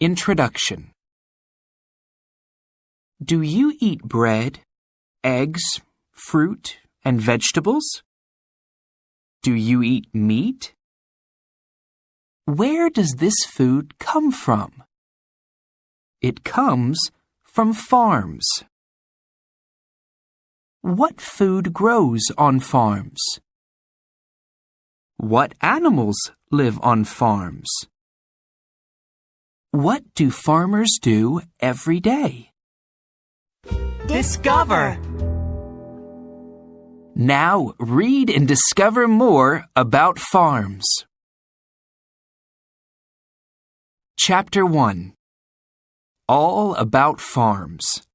Introduction. Do you eat bread, eggs, fruit, and vegetables? Do you eat meat? Where does this food come from? It comes from farms. What food grows on farms? What animals live on farms? What do farmers do every day? Discover! Now read and discover more about farms. Chapter 1. All about farms.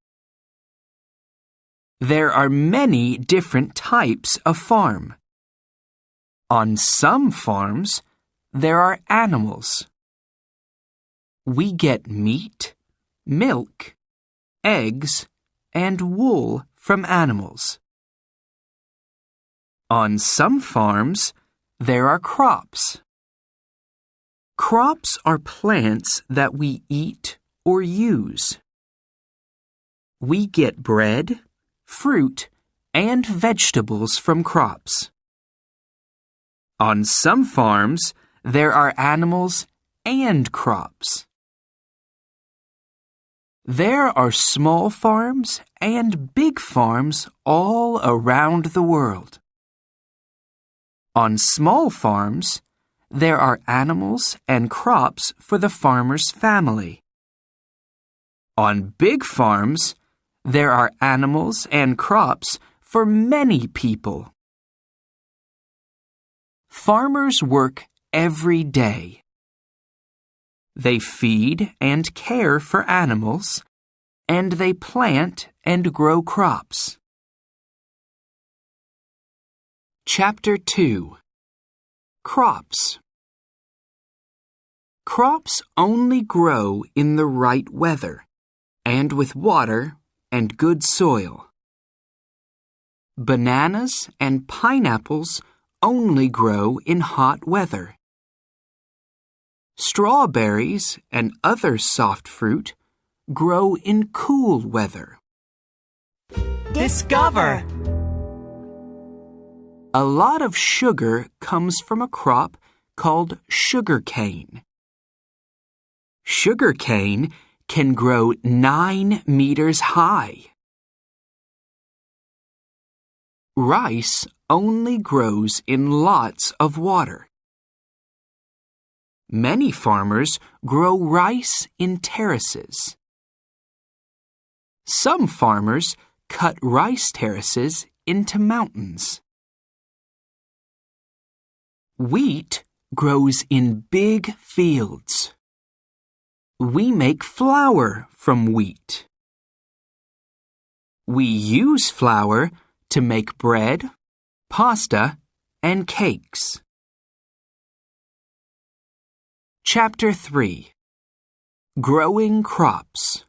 There are many different types of farm. On some farms, there are animals. We get meat, milk, eggs, and wool from animals. On some farms, there are crops. Crops are plants that we eat or use. We get bread, fruit, and vegetables from crops. On some farms, there are animals and crops. There are small farms and big farms all around the world. On small farms, there are animals and crops for the farmer's family. On big farms, there are animals and crops for many people. Farmers work every day. They feed and care for animals, and they plant and grow crops. Chapter 2. Crops. Crops only grow in the right weather, and with water and good soil. Bananas and pineapples only grow in hot weather. Strawberries and other soft fruit grow in cool weather. Discover! A lot of sugar comes from a crop called sugarcane. Sugarcane can grow 9 meters high. Rice only grows in lots of water. Many farmers grow rice in terraces. Some farmers cut rice terraces into mountains. Wheat grows in big fields. We make flour from wheat. We use flour to make bread, pasta, and cakes. Chapter 3. Growing crops.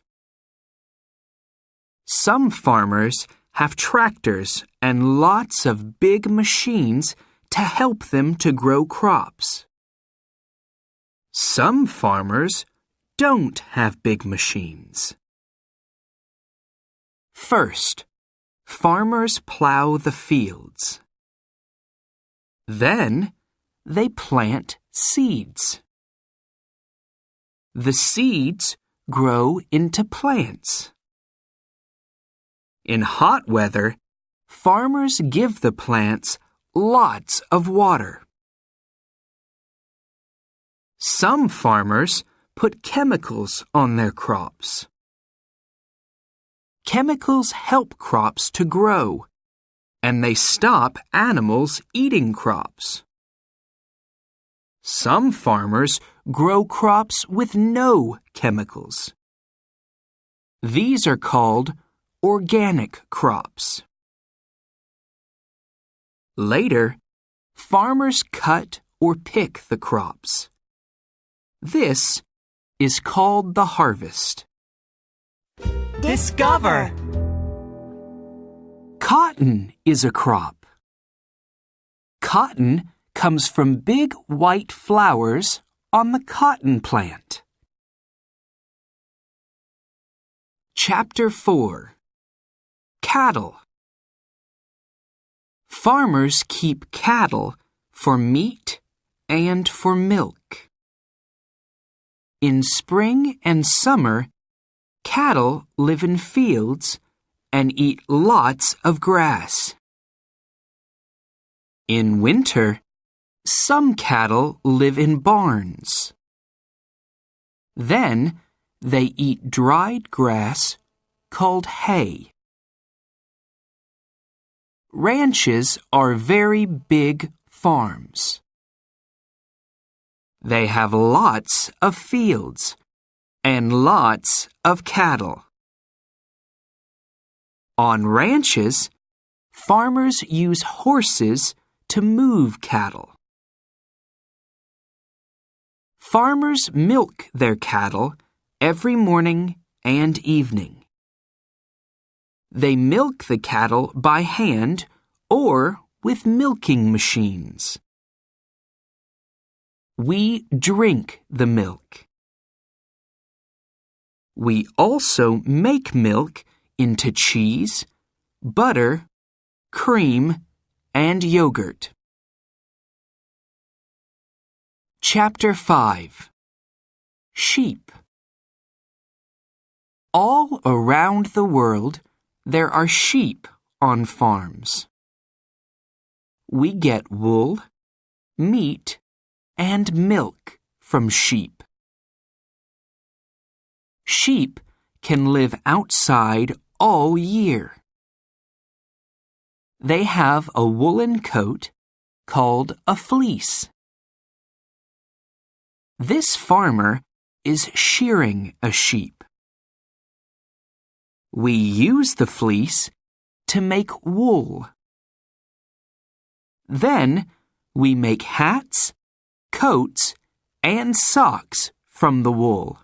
Some farmers have tractors and lots of big machines to help them to grow crops. Some farmers don't have big machines. First, farmers plow the fields. Then, they plant seeds. The seeds grow into plants. In hot weather, farmers give the plants lots of water. Some farmers put chemicals on their crops. Chemicals help crops to grow, and they stop animals eating crops. Some farmers grow crops with no chemicals. These are called organic crops. Later, farmers cut or pick the crops. This is called the harvest. Discover! Cotton is a crop. Cotton comes from big white flowers on the cotton plant. Chapter 4. Cattle. Farmers keep cattle for meat and for milk. In spring and summer, cattle live in fields and eat lots of grass. In winter, some cattle live in barns. Then they eat dried grass called hay. Ranches are very big farms. They have lots of fields and lots of cattle. On ranches, farmers use horses to move cattle. Farmers milk their cattle every morning and evening. They milk the cattle by hand or with milking machines. We drink the milk. We also make milk into cheese, butter, cream, and yogurt. Chapter 5. Sheep. All around the world, there are sheep on farms. We get wool, meat, and milk from sheep. Sheep can live outside all year. They have a woolen coat called a fleece. This farmer is shearing a sheep. We use the fleece to make wool. Then we make hats, coats, and socks from the wool.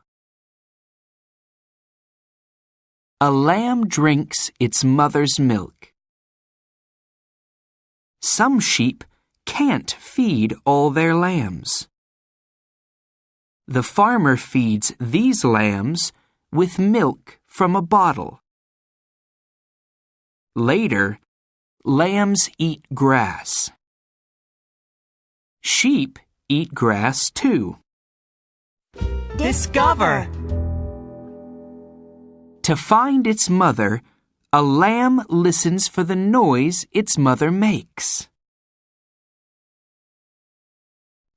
A lamb drinks its mother's milk. Some sheep can't feed all their lambs. The farmer feeds these lambs with milk from a bottle. Later, lambs eat grass. Sheep eat grass too. Discover! To find its mother, a lamb listens for the noise its mother makes.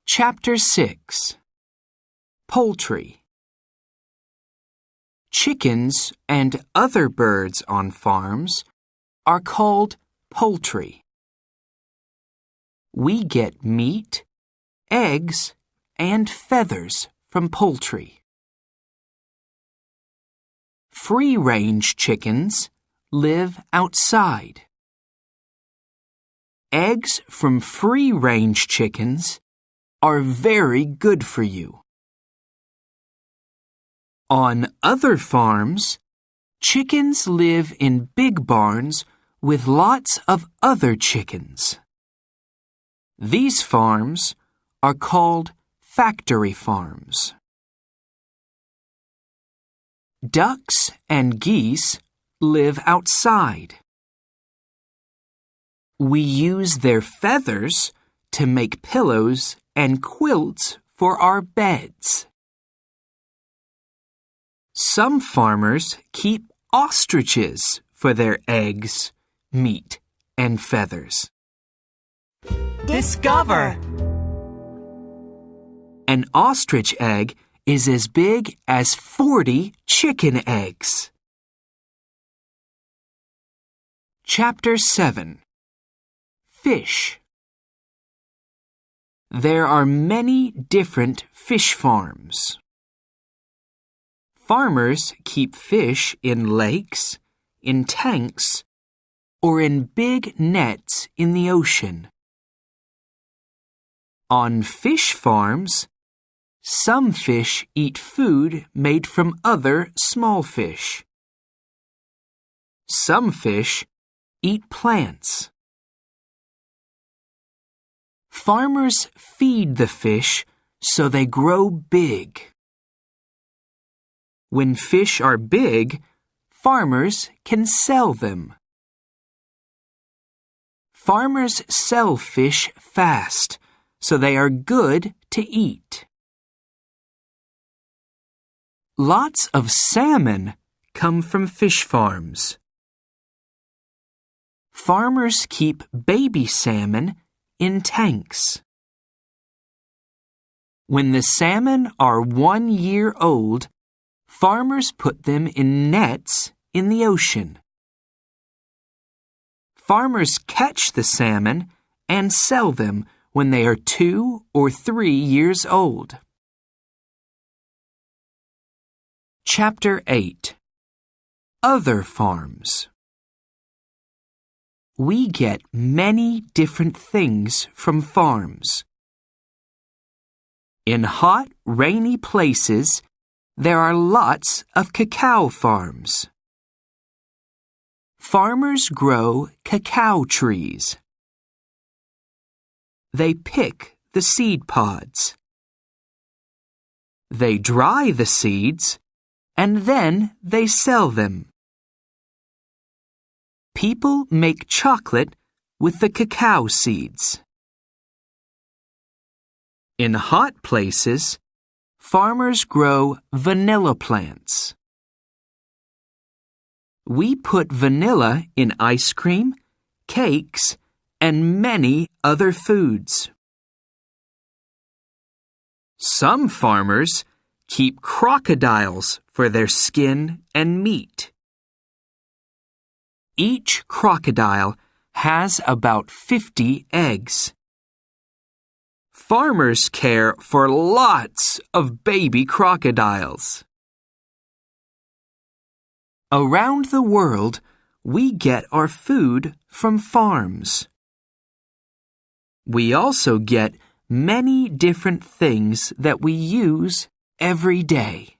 Chapter 6. Poultry. Chickens and other birds on farms are called poultry. We get meat, eggs, and feathers from poultry. Free-range chickens live outside. Eggs from free-range chickens are very good for you. On other farms, chickens live in big barns with lots of other chickens. These farms are called factory farms. Ducks and geese live outside. We use their feathers to make pillows and quilts for our beds. Some farmers keep ostriches for their eggs, meat, and feathers. Discover! An ostrich egg is as big as 40 chicken eggs. Chapter 7. Fish. There are many different fish farms. Farmers keep fish in lakes, in tanks, or in big nets in the ocean. On fish farms, some fish eat food made from other small fish. Some fish eat plants. Farmers feed the fish so they grow big. When fish are big, farmers can sell them. Farmers sell fish fast, so they are good to eat. Lots of salmon come from fish farms. Farmers keep baby salmon in tanks. When the salmon are 1 year old, farmers put them in nets in the ocean. Farmers catch the salmon and sell them when they are 2 or 3 years old. Chapter 8. Other Farms. We get many different things from farms. In hot, rainy places, there are lots of cacao farms. Farmers grow cacao trees. They pick the seed pods. They dry the seeds, and then they sell them. People make chocolate with the cacao seeds. In hot places, farmers grow vanilla plants. We put vanilla in ice cream, cakes, and many other foods. Some farmers keep crocodiles for their skin and meat. Each crocodile has about 50 eggs. Farmers care for lots of baby crocodiles. Around the world, we get our food from farms. We also get many different things that we use every day.